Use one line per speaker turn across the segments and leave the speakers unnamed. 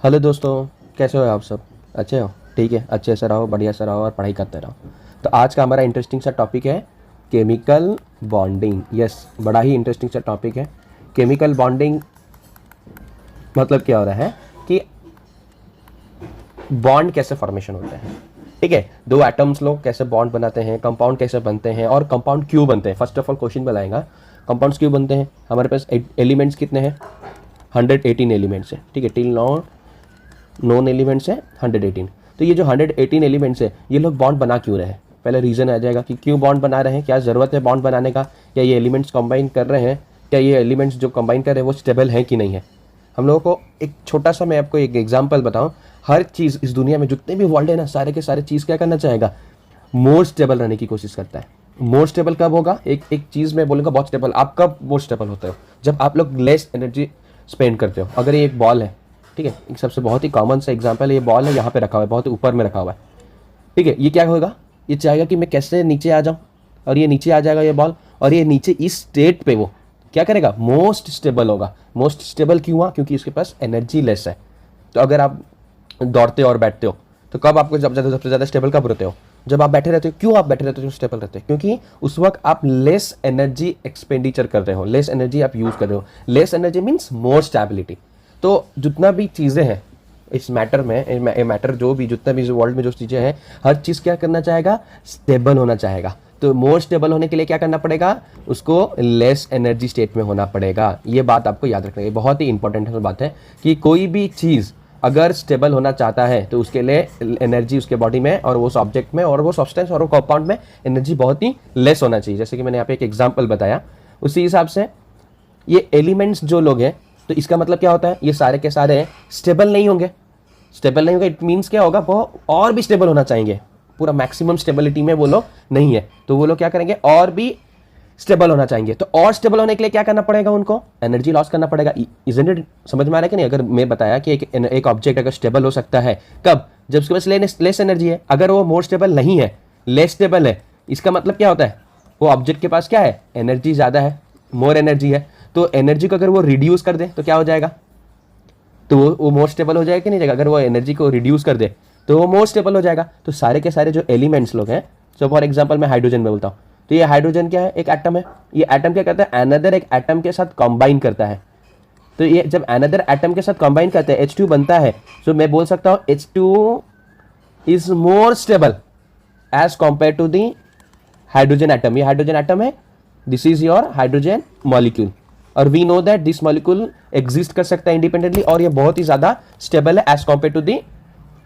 Hello दोस्तों, कैसे हो आप सब? अच्छे हो? ठीक है, अच्छे से रहो, बढ़िया से रहो और पढ़ाई करते रहो। तो आज का हमारा इंटरेस्टिंग सा टॉपिक है केमिकल बॉन्डिंग। यस, बड़ा ही इंटरेस्टिंग सा टॉपिक है। केमिकल बॉन्डिंग मतलब क्या हो रहा है कि बॉन्ड कैसे फॉर्मेशन होते हैं। ठीक है, दो एटम्स लोग कैसे बॉन्ड बनाते हैं, कंपाउंड कैसे बनते हैं और कंपाउंड क्यों बनते हैं। फर्स्ट ऑफ ऑल क्वेश्चन बनाएगा कंपाउंड्स क्यों बनते हैं। हमारे पास एलिमेंट्स कितने हैं? 118 एलिमेंट्स है। ठीक है, टिल नाउ नॉन एलिमेंट्स है 118। तो ये जो 118 एलिमेंट्स है, ये लोग बॉन्ड बना क्यों रहे हैं? पहले रीज़न आ जाएगा कि क्यों बॉन्ड बना रहे हैं, क्या ज़रूरत है बॉन्ड बनाने का, क्या ये एलिमेंट्स कंबाइन कर रहे हैं, क्या ये एलिमेंट्स जो कंबाइन कर रहे हैं वो स्टेबल हैं कि नहीं है। हम लोगों को एक छोटा सा, मैं आपको एक एग्जाम्पल बताऊँ। हर चीज़ इस दुनिया में जितने भी वर्ल्ड है ना, सारे के सारे चीज़ क्या करना चाहेगा? मोर स्टेबल रहने की कोशिश करता है। मोर स्टेबल कब होगा? एक चीज़ में बोलूँगा बहुत स्टेबल। आप कब मोर स्टेबल होते हो? जब आप लोग लेस एनर्जी स्पेंड करते हो। अगर ये एक बॉल है, ठीक है, एक सबसे बहुत ही कॉमन सा एग्जांपल है, ये बॉल है, यहाँ पे रखा हुआ है, बहुत ऊपर में रखा हुआ है। ठीक है, ये क्या होगा? ये चाहेगा कि मैं कैसे नीचे आ जाऊँ, और ये नीचे आ जाएगा ये बॉल, और ये नीचे इस स्टेट पे वो क्या करेगा? मोस्ट स्टेबल होगा। मोस्ट स्टेबल क्यों हुआ? क्योंकि इसके पास एनर्जी लेस है। तो अगर आप दौड़ते हो और बैठते हो, तो कब आपको सबसे ज़्यादा स्टेबल कब रहते हो? जब आप बैठे रहते हो। क्यों आप बैठे रहते हो स्टेबल रहते हो? क्योंकि उस वक्त आप लेस एनर्जी एक्सपेंडिचर कर रहे हो, लेस एनर्जी आप यूज़ कर रहे हो। Less energy means more stability. तो जितना भी चीज़ें हैं इस मैटर में, मैटर जो भी जितना भी वर्ल्ड में जो चीज़ें हैं, हर चीज़ क्या करना चाहेगा? स्टेबल होना चाहेगा। तो मोर स्टेबल होने के लिए क्या करना पड़ेगा? उसको लेस एनर्जी स्टेट में होना पड़ेगा। ये बात आपको याद रखना है, बहुत ही इंपॉर्टेंट बात है कि कोई भी चीज़ अगर स्टेबल होना चाहता है तो उसके लिए एनर्जी उसके बॉडी में और वो ऑब्जेक्ट में और वो सब्सटेंस और वो कंपाउंड में एनर्जी बहुत ही लेस होना चाहिए। जैसे कि मैंने यहाँ पे एक एग्जांपल बताया, उसी हिसाब से ये एलिमेंट्स जो लोग हैं, तो इसका मतलब क्या होता है? ये सारे के सारे स्टेबल नहीं होंगे। स्टेबल नहीं होंगे इट मीन्स क्या होगा? वो और भी स्टेबल होना चाहेंगे। पूरा मैक्सिमम स्टेबिलिटी में वो लोग नहीं है, तो वो लोग क्या करेंगे? और भी स्टेबल होना चाहेंगे। तो और स्टेबल होने के लिए क्या करना पड़ेगा? उनको एनर्जी लॉस करना पड़ेगा। Isn't it? समझ में आ रहा है कि नहीं? अगर मैं बताया कि एक ऑब्जेक्ट अगर स्टेबल हो सकता है कब? जब उसके पास लेस एनर्जी है। अगर वो मोर स्टेबल नहीं है, लेस स्टेबल है, इसका मतलब क्या होता है? वो ऑब्जेक्ट के पास क्या है? एनर्जी ज़्यादा है, मोर एनर्जी है। तो एनर्जी को अगर वो रिड्यूस कर दे तो क्या हो जाएगा? तो वो मोर स्टेबल हो जाएगा कि नहीं जाएगा? अगर वो एनर्जी को रिड्यूस कर दे तो वो मोर स्टेबल हो जाएगा। तो सारे के सारे जो एलिमेंट्स लोग हैं, सो फॉर एग्जांपल मैं हाइड्रोजन में बोलता हूँ, तो ये हाइड्रोजन क्या है? एक एटम है। ये एटम क्या करता है? अनदर एक एटम के साथ कंबाइन करता है। तो ये जब अनदर एटम के साथ कंबाइन करते हैं, H2 बनता है। सो मैं बोल सकता हूँ H2 is more stable as compare to the hydrogen atom. ये हाइड्रोजन एटम है, this is your hydrogen molecule, और we know that this molecule exist कर सकता है इंडिपेंडेंटली, और ये बहुत ही ज्यादा स्टेबल है as compare to the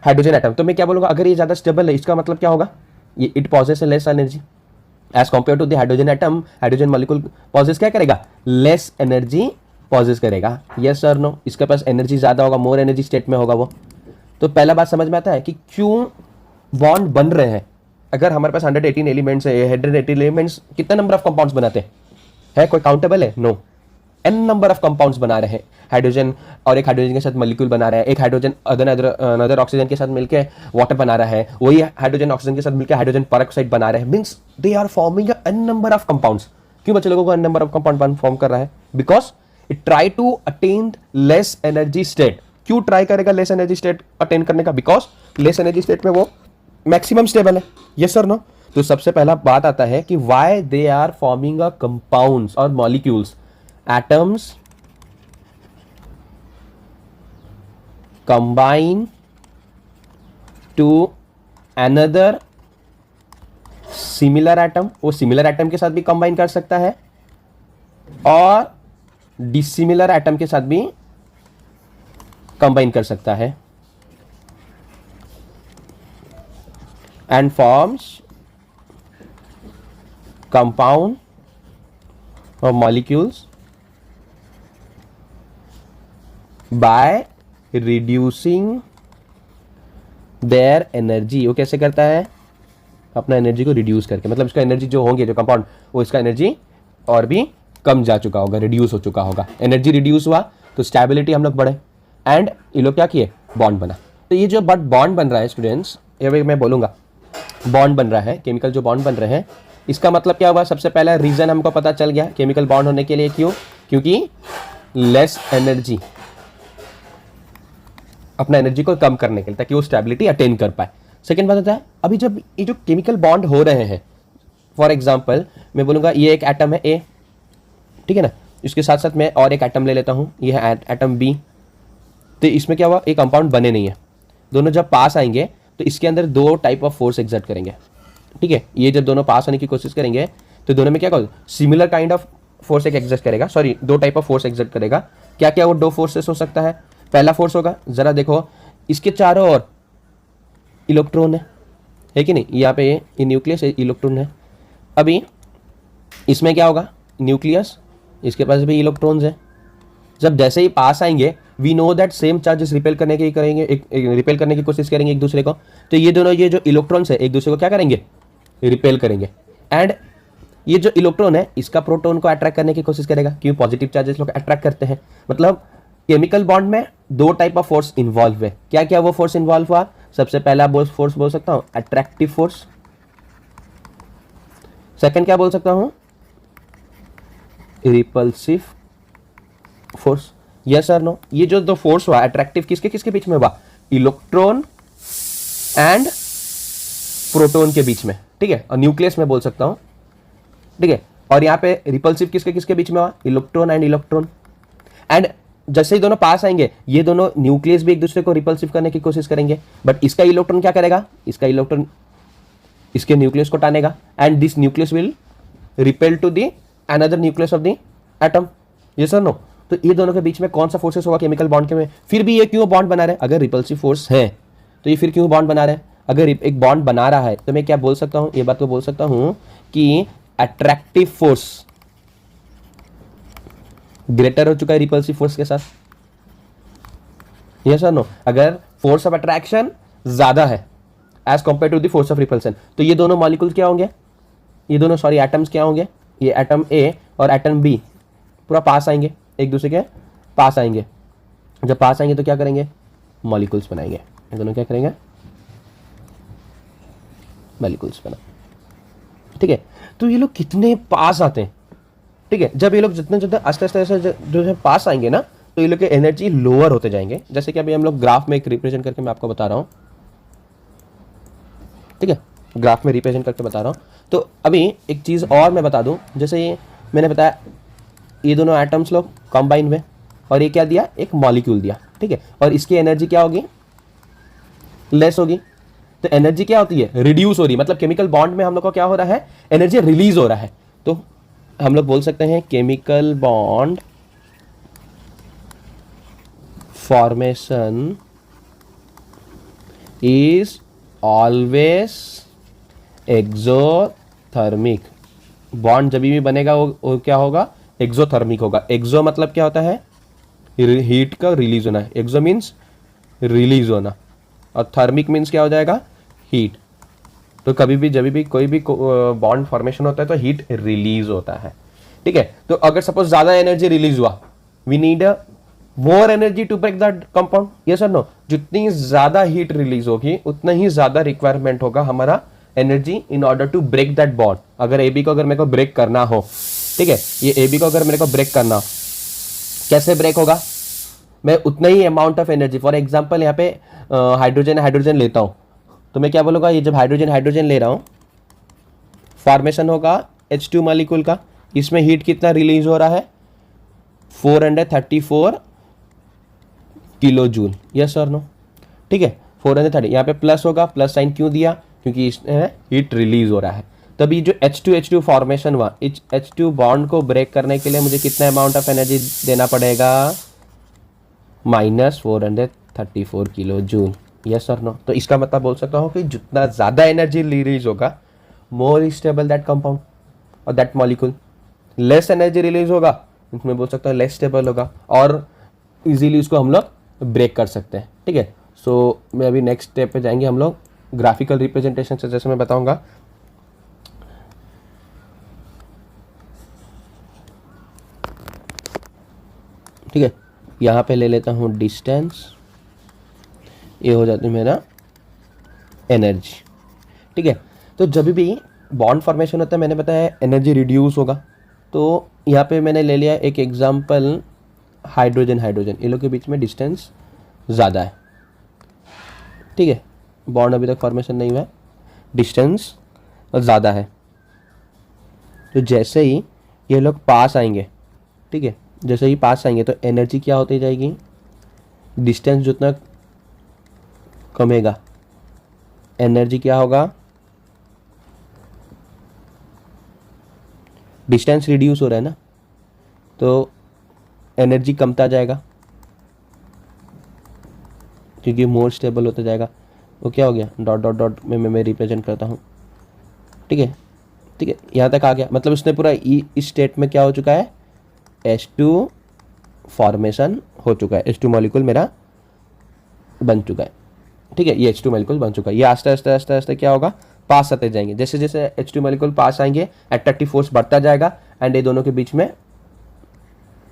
hydrogen atom. तो मैं क्या बोलूंगा? अगर ये ज्यादा स्टेबल है, इसका मतलब क्या होगा? ये it possess less energy as compare to the hydrogen atom. Hydrogen molecule possess क्या करेगा? लेस एनर्जी पॉजेस करेगा। यस और नो? इसके पास एनर्जी ज्यादा होगा, मोर एनर्जी स्टेट में होगा वो। तो पहला बात समझ में आता है कि क्यों बॉन्ड बन रहे हैं। अगर हमारे पास 118 एलिमेंट्स है, 118 एलिमेंट्स कितना नंबर ऑफ कंपाउंड्स बनाते हैं? है कोई काउंटेबल है? No. N number of compounds बना रहे हैं। हाइड्रोजन और एक हाइड्रोजन के साथ मॉलिक्यूल बना रहा है, एक हाइड्रोजन अदर ऑक्सीजन के साथ मिलकर वाटर बना रहा है, वही हाइड्रोजन ऑक्सीजन के साथ मिलकर हाइड्रोजन पेरोक्साइड बना रहे हैं। Means they are forming n number of compounds. क्यों बच्चे लोगों को n number of compound form कर रहा है? Because it try to attain less energy state. क्यों ट्राई करेगा लेस एनर्जी स्टेट अटेन करने का? बिकॉज लेस एनर्जी स्टेट में वो मैक्सिमम स्टेबल है। Yes sir no? तो सबसे पहला बात आता है कि why they are forming a compounds और molecules. Atoms combine to another similar atom। वो सिमिलर एटम के साथ भी कंबाइन कर सकता है और डिसिमिलर एटम के साथ भी कंबाइन कर सकता है, एंड फॉर्म्स कंपाउंड और molecules by reducing their energy. वो कैसे करता है? अपना एनर्जी को रिड्यूस करके। मतलब इसका एनर्जी जो होंगे, जो कंपाउंड, वो इसका एनर्जी और भी कम जा चुका होगा, रिड्यूस हो चुका होगा। एनर्जी रिड्यूस हुआ तो स्टेबिलिटी हम लोग बढ़े, एंड ये लोग क्या किए? बॉन्ड बना। तो ये जो बॉन्ड बन रहा है स्टूडेंट्स, ये मैं बोलूँगा बॉन्ड बन रहा है, केमिकल जो बॉन्ड बन रहे हैं, इसका मतलब क्या हुआ? सबसे पहला रीज़न हमको पता चल गया केमिकल बॉन्ड होने के लिए। क्यों? क्योंकि लेस एनर्जी अपना एनर्जी को कम करने के लिए, ताकि वो स्टेबिलिटी अटेन कर पाए। सेकेंड बात होता है, अभी जब ये जो केमिकल बॉन्ड हो रहे हैं, फॉर एग्जाम्पल मैं बोलूँगा ये एक एटम है ए, ठीक है ना, इसके साथ साथ मैं और एक एटम ले लेता हूँ, ये है एटम बी। तो इसमें क्या हुआ, एक कंपाउंड बने नहीं है, दोनों जब पास आएंगे तो इसके अंदर दो टाइप ऑफ फोर्स एग्जर्ट करेंगे, ठीक है। ये जब दोनों पास आने की कोशिश करेंगे तो दोनों में क्या कहो, सिमिलर काइंड ऑफ फोर्स एक एग्जर्ट करेगा, सॉरी दो टाइप ऑफ फोर्स एग्जर्ट करेगा। क्या क्या वो दो फोर्सेस हो सकता है? पहला फोर्स होगा, जरा देखो इसके चारों ओर इलेक्ट्रॉन है कि नहीं, यहाँ पे ये न्यूक्लियस है, इलेक्ट्रॉन है। अभी इसमें क्या होगा, न्यूक्लियस, इसके पास भी इलेक्ट्रॉन्स है। जब जैसे ही पास आएंगे, we know that same charges repel करने की करेंगे, रिपेल करने की कोशिश करेंगे एक दूसरे को। तो ये दोनों, ये जो इलेक्ट्रॉन्स है एक दूसरे को क्या करेंगे, रिपेल करेंगे। एंड ये जो इलेक्ट्रॉन है इसका प्रोटॉन को अट्रैक्ट करने की कोशिश करेगा, क्यों, पॉजिटिव चार्जेस लोग अट्रैक्ट करते हैं। मतलब केमिकल बॉन्ड में दो टाइप ऑफ फोर्स इन्वॉल्व है। क्या क्या वो फोर्स इन्वॉल्व हुआ? सबसे पहला फोर्स बोल सकता हूं अट्रैक्टिव फोर्स, सेकंड क्या बोल सकता हूं, रिपल्सिव फोर्स। यस और नो? ये जो दो फोर्स हुआ अट्रैक्टिव, किसके किसके बीच में हुआ, इलेक्ट्रॉन एंड प्रोटॉन के बीच में, ठीक है, और न्यूक्लियस में बोल सकता हूं, ठीक है। और यहाँ पे रिपल्सिव किसके किसके बीच में हुआ, इलेक्ट्रॉन एंड इलेक्ट्रॉन। एंड जैसे ही दोनों पास आएंगे, ये दोनों न्यूक्लियस भी एक दूसरे को रिपल्सिव करने की कोशिश करेंगे, बट इसका इलेक्ट्रॉन क्या करेगा, इसका इलेक्ट्रॉन इसके न्यूक्लियस को टानेगा, and this nucleus will repel to the another nucleus of the atom. Yes और नो? तो ये दोनों के बीच में कौन सा फोर्सेस होगा केमिकल बॉन्ड के में? फिर भी ये क्यों बॉन्ड बना रहे हैं? अगर रिपल्सिव फोर्स है तो ये फिर क्यों बॉन्ड बना रहे हैं? अगर एक बॉन्ड बना रहा है तो मैं क्या बोल सकता हूं, ये बात को बोल सकता हूं कि अट्रैक्टिव फोर्स ग्रेटर हो चुका है रिपल्सिव फोर्स के साथ। यस और नो? अगर फोर्स ऑफ अट्रैक्शन ज्यादा है as compare to the force of repulsion, तो ये दोनों मॉलिक्यूल्स क्या होंगे, ये दोनों सॉरी एटम्स क्या होंगे, ये एटम ए और एटम बी पूरा पास आएंगे, एक दूसरे के पास आएंगे। जब पास आएंगे तो क्या करेंगे, मॉलिक्यूल्स बनाएंगे। ये दोनों क्या करेंगे, मॉलिक्यूल्स बना, ठीक है। तो ये लोग कितने पास आते हैं, ठीक है। जब ये लोग जितने जितने आस्ते आस्ते जो पास आएंगे ना, तो ये लोग की एनर्जी लोअर होते जाएंगे। जैसे कि अभी हम लोग ग्राफ में एक रिप्रेजेंट करके मैं आपको बता रहा हूं, ठीक है, ग्राफ में रिप्रेजेंट करके बता रहा हूं। तो अभी एक चीज और मैं बता दूं, जैसे ये मैंने बताया ये दोनों एटम्स लोग कंबाइन हुए और ये क्या दिया, एक मॉलिक्यूल दिया, ठीक है। और इसकी एनर्जी क्या होगी, लेस होगी। तो एनर्जी क्या होती है, रिड्यूस हो रही है। मतलब केमिकल बॉन्ड में हम लोग को क्या हो रहा है, एनर्जी रिलीज हो रहा है। तो हम लोग बोल सकते हैं chemical bond formation is always exothermic. Bond जब भी बनेगा वो क्या होगा, एक्सोथर्मिक होगा। एक्सो मतलब क्या होता है, हीट का रिलीज होना है। एक्सो मीन्स रिलीज होना, और थर्मिक मीन्स क्या हो जाएगा, हीट। तो कभी भी जब भी कोई भी बॉन्ड फॉर्मेशन होता है तो हीट रिलीज होता है, ठीक है। तो अगर सपोज ज्यादा एनर्जी रिलीज हुआ, we need more energy to break that compound. Yes और नो? जितनी ज्यादा हीट रिलीज होगी उतना ही ज्यादा रिक्वायरमेंट होगा हमारा energy in order to break that bond. अगर ए बी को अगर मेरे को ब्रेक करना हो, ठीक है, ये ए बी को अगर मेरे को ब्रेक करना हो, कैसे ब्रेक होगा, मैं उतना ही amount of energy, for example यहाँ पे हाइड्रोजन लेता हूँ, तो मैं क्या बोलूँगा, ये जब हाइड्रोजन ले रहा हूँ, फॉर्मेशन होगा H2 मॉलिक्यूल का। इसमें हीट कितना रिलीज हो रहा है, 434 किलो जूल। यस और नो? ठीक है, 430। यहाँ पे प्लस होगा, प्लस साइन क्यों दिया, क्योंकि इसमें हीट रिलीज हो रहा है। तभी जो H2 फॉर्मेशन हुआ, इस H2 बॉन्ड को ब्रेक करने के लिए मुझे कितना अमाउंट ऑफ एनर्जी देना पड़ेगा, -434 किलो जूल। यस और नो? तो इसका मतलब बोल सकता हूँ कि जितना ज़्यादा एनर्जी रिलीज होगा, मोर स्टेबल दैट कंपाउंड और that molecule. Less energy release होगा, इसमें बोल सकता हूँ लेस स्टेबल होगा, और इजीली उसको हम लोग ब्रेक कर सकते हैं, ठीक है। सो मैं अभी नेक्स्ट स्टेप पे जाएंगे हम लोग, ग्राफिकल रिप्रेजेंटेशन से जैसे मैं बताऊंगा। ठीक है, यहाँ पे ले लेता हूँ डिस्टेंस, ये हो जाती है मेरा एनर्जी, ठीक है। तो जब भी बॉन्ड फॉर्मेशन होता है, मैंने बताया एनर्जी रिड्यूस होगा। तो यहाँ पे मैंने ले लिया एक एग्जांपल, हाइड्रोजन, इन लोग के बीच में डिस्टेंस ज़्यादा है, ठीक है, बॉन्ड अभी तक फॉर्मेशन नहीं हुआ है, डिस्टेंस ज़्यादा है। तो जैसे ही ये लोग पास आएंगे, ठीक है, जैसे ही पास आएंगे तो एनर्जी क्या होती जाएगी, डिस्टेंस जितना कमेगा एनर्जी क्या होगा, डिस्टेंस रिड्यूस हो रहा है ना, तो एनर्जी कमता जाएगा क्योंकि मोर स्टेबल होता जाएगा। वो क्या हो गया, डॉट डॉट डॉट में मैं रिप्रेजेंट करता हूँ, ठीक है, ठीक है, यहाँ तक आ गया। मतलब इसने पूरा इस स्टेट में क्या हो चुका है, H2 फॉर्मेशन हो चुका है, H2 मॉलिक्यूल मेरा बन चुका है, ठीक है, ये H2 मॉलिक्यूल बन चुका है। ये आस्ते आस्ते आस्ते आस्ते क्या होगा, पास आते जाएंगे। जैसे जैसे H2 मॉलिक्यूल पास आएंगे एट्रैक्टिव फोर्स बढ़ता जाएगा एंड ये दोनों के बीच में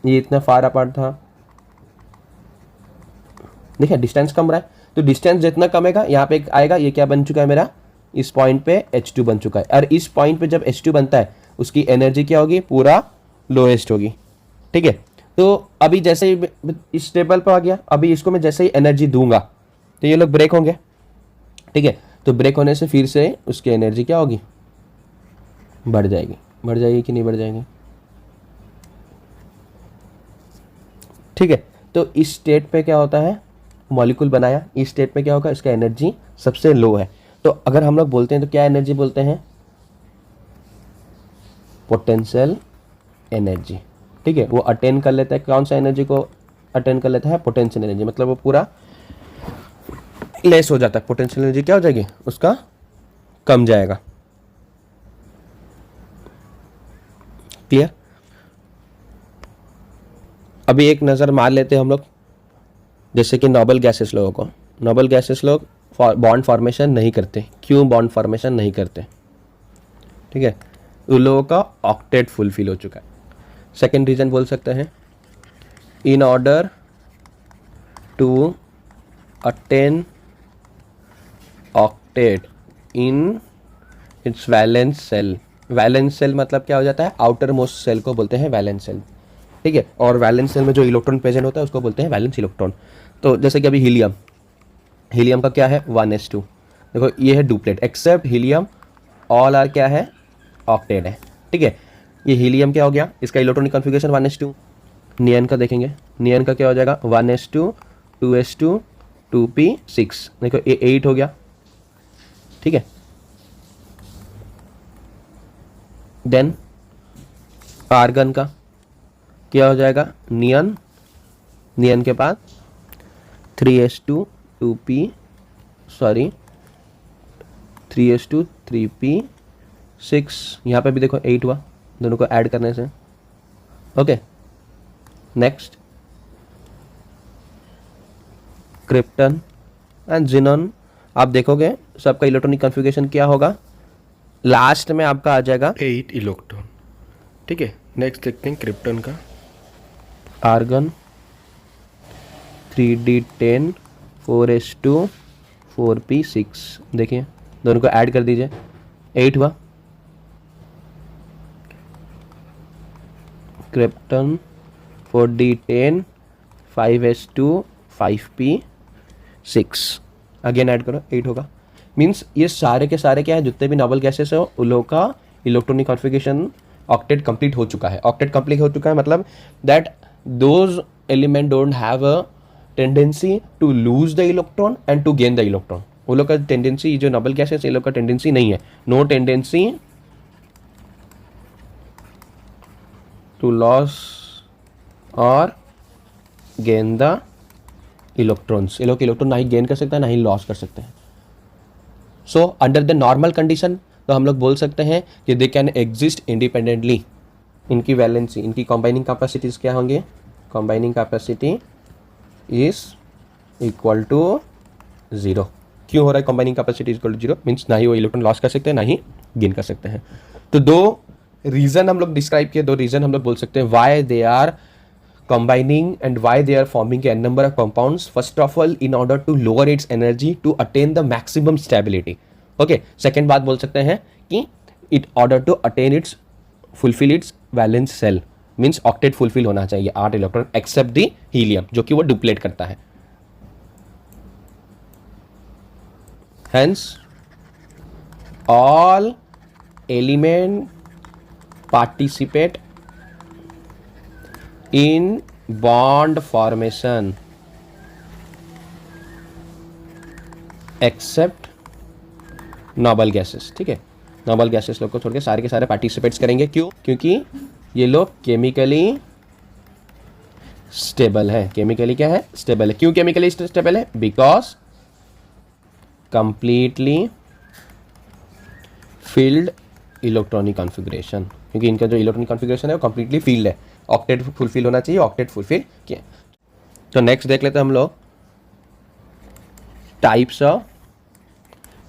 ये इतना फार अपार्ट था, देखिए डिस्टेंस कम रहा है, तो डिस्टेंस जितना कमेगा यहाँ पे आएगा, ये क्या बन चुका है मेरा, इस पॉइंट पे H2 बन चुका है। और इस पॉइंट पे जब H2 बनता है उसकी एनर्जी क्या होगी, पूरा लोएस्ट होगी, ठीक है। तो अभी जैसे ही इस टेबल पर आ गया, अभी इसको मैं जैसे ही एनर्जी दूंगा तो ये लोग ब्रेक होंगे, ठीक है। तो ब्रेक होने से फिर से उसकी एनर्जी क्या होगी, बढ़ जाएगी। बढ़ जाएगी कि नहीं बढ़ जाएगी, ठीक है। तो इस स्टेट पे क्या होता है, मॉलिक्यूल बनाया, इस स्टेट पे क्या होगा, इसका एनर्जी सबसे लो है। तो अगर हम लोग बोलते हैं तो क्या एनर्जी बोलते हैं, पोटेंशियल एनर्जी, ठीक है। वो अटेन कर लेता है, कौन सा एनर्जी को अटेन कर लेता है, पोटेंशियल एनर्जी। मतलब वो पूरा लेस हो जाता है, पोटेंशियल एनर्जी क्या हो जाएगी, उसका कम जाएगा। क्लियर। अभी एक नज़र मार लेते हैं हम लोग, जैसे कि नोबल गैसेस लोगों को, नोबल गैसेस लोग बॉन्ड फॉर्मेशन नहीं करते। क्यों बॉन्ड फॉर्मेशन नहीं करते, ठीक है, उन लोगों का ऑक्टेट फुलफिल हो चुका है। सेकेंड रीजन बोल सकते हैं, in order to attain octet in its valence shell. Valence shell मतलब क्या हो जाता है, आउटर मोस्ट सेल को बोलते हैं वैलेंस सेल, ठीक है। और वैलेंस सेल में जो इलेक्ट्रॉन प्रेजेंट होता है उसको बोलते हैं वैलेंस इलेक्ट्रॉन। तो जैसे कि अभी हीलियम, हीलियम का क्या है 1s2, देखो ये है duplet, except helium all are क्या है, ऑक्टेट है, ठीक है। ये हीलियम क्या हो गया, इसका इलेक्ट्रॉनिक कॉन्फ़िगरेशन 1s2। नियन का देखेंगे, नियन का क्या हो जाएगा 1s2 2s2 2p6, देखो ये 8 हो गया, ठीक है। देन आर्गन का क्या हो जाएगा, नियन, नियन के बाद 3s2 2p, sorry 3s2 3p6, यहाँ पे भी देखो 8 हुआ दोनों को ऐड करने से, okay. Next krypton and xenon, आप देखोगे सबका इलेक्ट्रॉनिक कॉन्फ़िगरेशन क्या होगा, लास्ट में आपका आ जाएगा
8 इलेक्ट्रॉन, ठीक है। नेक्स्ट देखते हैं क्रिप्टन का,
आर्गन 3d10 4s2 4p6, देखिए दोनों को ऐड कर दीजिए 8 हुआ। Krypton 4d10 5s2 5p6, again add करो 8 होगा। मीन्स ये सारे के सारे क्या है, जितने भी नोबल गैसेस हो उन लोगों का इलेक्ट्रॉनिक कॉन्फ़िगरेशन ऑक्टेट कंप्लीट हो चुका है। ऑक्टेट कंप्लीट हो चुका है मतलब that those element don't have a tendency to lose the electron and to gain the electron. वो लोग का टेंडेंसी, जो नोबल गैसेस ये लोग का टेंडेंसी नहीं है, नो टेंडेंसी टू लॉस और गेन द इलेक्ट्रॉन्स। ये लोग इलेक्ट्रॉन ना ही गेन कर सकते हैं ना ही लॉस कर सकते हैं। So under the normal condition तो हम लोग बोल सकते हैं कि दे कैन एग्जिस्ट इंडिपेंडेंटली। इनकी वैलेंसी, इनकी कंबाइनिंग कैपेसिटीज क्या होंगे, combining capacity is equal to 0। क्यों हो रहा है combining capacity equal to 0, means ना ही वो इलेक्ट्रॉन लॉस कर सकते हैं ना ही गेन कर सकते हैं। तो दो रीजन हम लोग डिस्क्राइब किए, दो रीजन हम लोग बोल सकते हैं why they are combining and why they are forming a number of compounds. First of all, in order to lower its energy to attain the maximum stability. Okay. Second बात बोल सकते हैं कि in order to attain its fulfill its valence cell means octet fulfill होना चाहिए 8 electron except the helium जो कि वो डुप्लेट करता है। hence all element participate in bond formation except noble gases. ठीक है, नोबल गैसेस लोग को छोड़ के सारे के सारे पार्टिसिपेट्स करेंगे। क्यों? क्योंकि ये लोग केमिकली स्टेबल है। केमिकली क्या है? स्टेबल है। क्यों केमिकली स्टेबल है? Because completely field electronic configuration, क्योंकि इनका जो इलेक्ट्रॉनिक कॉन्फ़िगरेशन है वो कंप्लीटली फील्ड है। ऑक्टेट फुलफिल होना चाहिए, ऑक्टेट फुलफिल किया। तो नेक्स्ट देख लेते हैं हम लोग टाइप्स ऑफ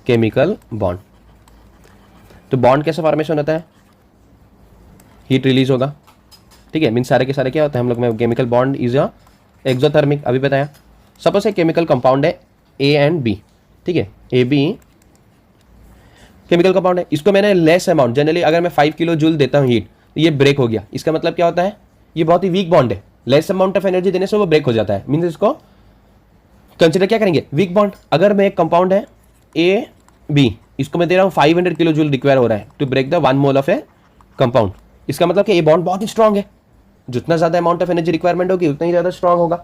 केमिकल बॉन्ड। तो बॉन्ड कैसे फॉर्मेशन होता है? हीट रिलीज होगा। ठीक है, मीन सारे के सारे क्या होता है हम लोग में? Chemical bond is a exothermic, अभी बताया। सपोज एक केमिकल कंपाउंड है ए एंड बी। ठीक है, ए बी केमिकल कंपाउंड है। इसको मैंने लेस अमाउंट, जनरली अगर मैं 5 किलो जूल देता हूँ हीट, तो ये ब्रेक हो गया। इसका मतलब क्या होता है? ये बहुत ही वीक बॉन्ड है। लेस अमाउंट ऑफ एनर्जी देने से वो ब्रेक हो जाता है। मीन्स इसको कंसिडर क्या करेंगे? Weak bond. अगर मैं एक कंपाउंड है ए बी, इसको मैं दे रहा हूँ 500 किलो जूल रिक्वायर हो रहा है to break the 1 mole of a compound. इसका मतलब कि ये बॉन्ड बहुत ही स्ट्रांग है। जितना ज़्यादा अमाउंट ऑफ एनर्जी रिक्वायरमेंट होगी उतना ही ज़्यादा स्ट्रांग होगा।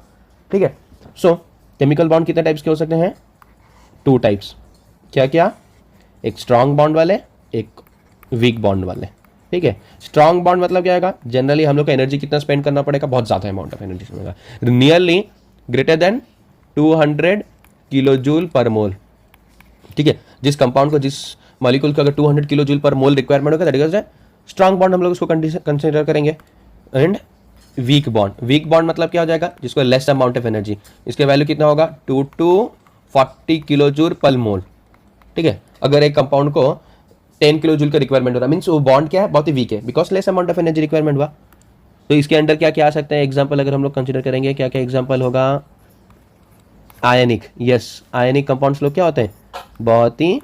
ठीक है, सो केमिकल बॉन्ड कितने टाइप्स के हो सकते हैं? 2 टाइप्स। क्या क्या? एक स्ट्रांग बॉन्ड वाले, एक वीक बॉन्ड वाले। ठीक है, स्ट्रांग बॉन्ड मतलब क्या आएगा? जनरली हम लोग को एनर्जी कितना स्पेंड करना पड़ेगा? बहुत ज़्यादा अमाउंट ऑफ एनर्जी मिलेगा, nearly greater than 200 kilo joule per mole. ठीक है, जिस कंपाउंड को, जिस मॉलिक्यूल को अगर 200 किलो जूल पर मोल रिक्वायरमेंट होगा, तरीके से स्ट्रांग बॉन्ड हम लोग उसको कंसिडर करेंगे। And weak bond, weak bond मतलब क्या हो जाएगा? जिसको लेस अमाउंट ऑफ एनर्जी, इसके वैल्यू कितना होगा? 2 to 40 kilo joule per mole. ठीक है, अगर एक कंपाउंड को 10 किलो जूल का रिक्वायरमेंट हो रहा है, मीन्स वो बॉन्ड क्या है? बहुत ही वीक है, because less amount of energy requirement हुआ। तो इसके अंदर क्या क्या आ सकते हैं एग्जाम्पल? अगर हम लोग कंसिडर करेंगे, क्या क्या एग्जाम्पल होगा? आयनिक, यस, आयनिक कंपाउंड्स लोग क्या होते हैं? बहुत ही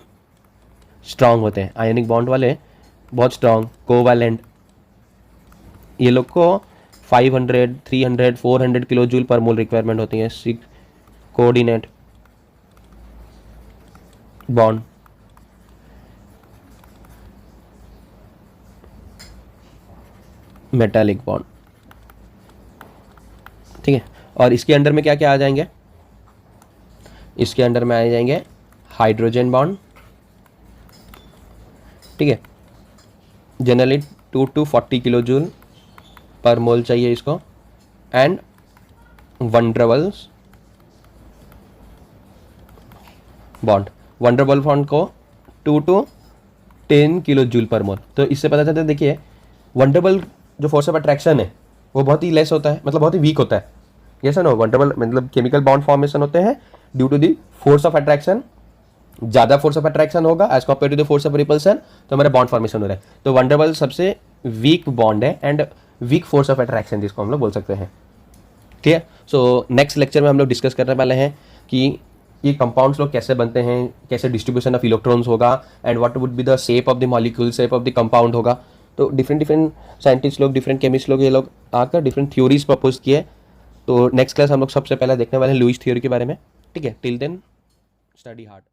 स्ट्रांग होते हैं। आयनिक बॉन्ड वाले बहुत स्ट्रांग। कोवैलेंट, ये लोग को 500, 300, 400 किलो जूल पर मोल रिक्वायरमेंट होती है। Coordinate bond, metallic bond. ठीक है, और इसके अंडर में क्या क्या आ जाएंगे? इसके अंडर में आ जाएंगे हाइड्रोजन बॉन्ड। ठीक है, generally 2 to 40 kilo joule per मोल चाहिए इसको। एंड वंडरवल्स बॉन्ड, वंडरवल बॉन्ड को 2 to 10 किलो जूल पर मोल। तो इससे पता चलता है, देखिए वंडरवल जो फोर्स ऑफ अट्रैक्शन है वो बहुत ही लेस होता है, मतलब बहुत ही वीक होता है। ये सर नो, वंडरवल मतलब केमिकल बॉन्ड फॉर्मेशन होते हैं due to the force of attraction. ज़्यादा फोर्स ऑफ अट्रैक्शन होगा as compare to the force of repulsion, तो हमारा बॉन्ड फॉर्मेशन हो रहा है। तो वंडरवल सबसे वीक बॉन्ड है and weak force of attraction जिसको हम लोग बोल सकते हैं। ठीक है, सो नेक्स्ट लेक्चर में हम लोग डिस्कस करने वाले हैं कि ये कंपाउंड्स लोग कैसे बनते हैं, कैसे डिस्ट्रीब्यूशन ऑफ इलेक्ट्रॉन्स होगा, and what would be the shape of the molecule, shape of the compound होगा। तो डिफरेंट साइंटिस्ट लोग, डिफरेंट केमिस्ट लोग, ये लोग आकर डिफरेंट थ्योरीज प्रपोज किए। तो नेक्स्ट क्लास हम लोग सबसे पहले देखने वाले हैं लुईस थ्योरी के बारे में। ठीक है, टिल देन स्टडी हार्ड।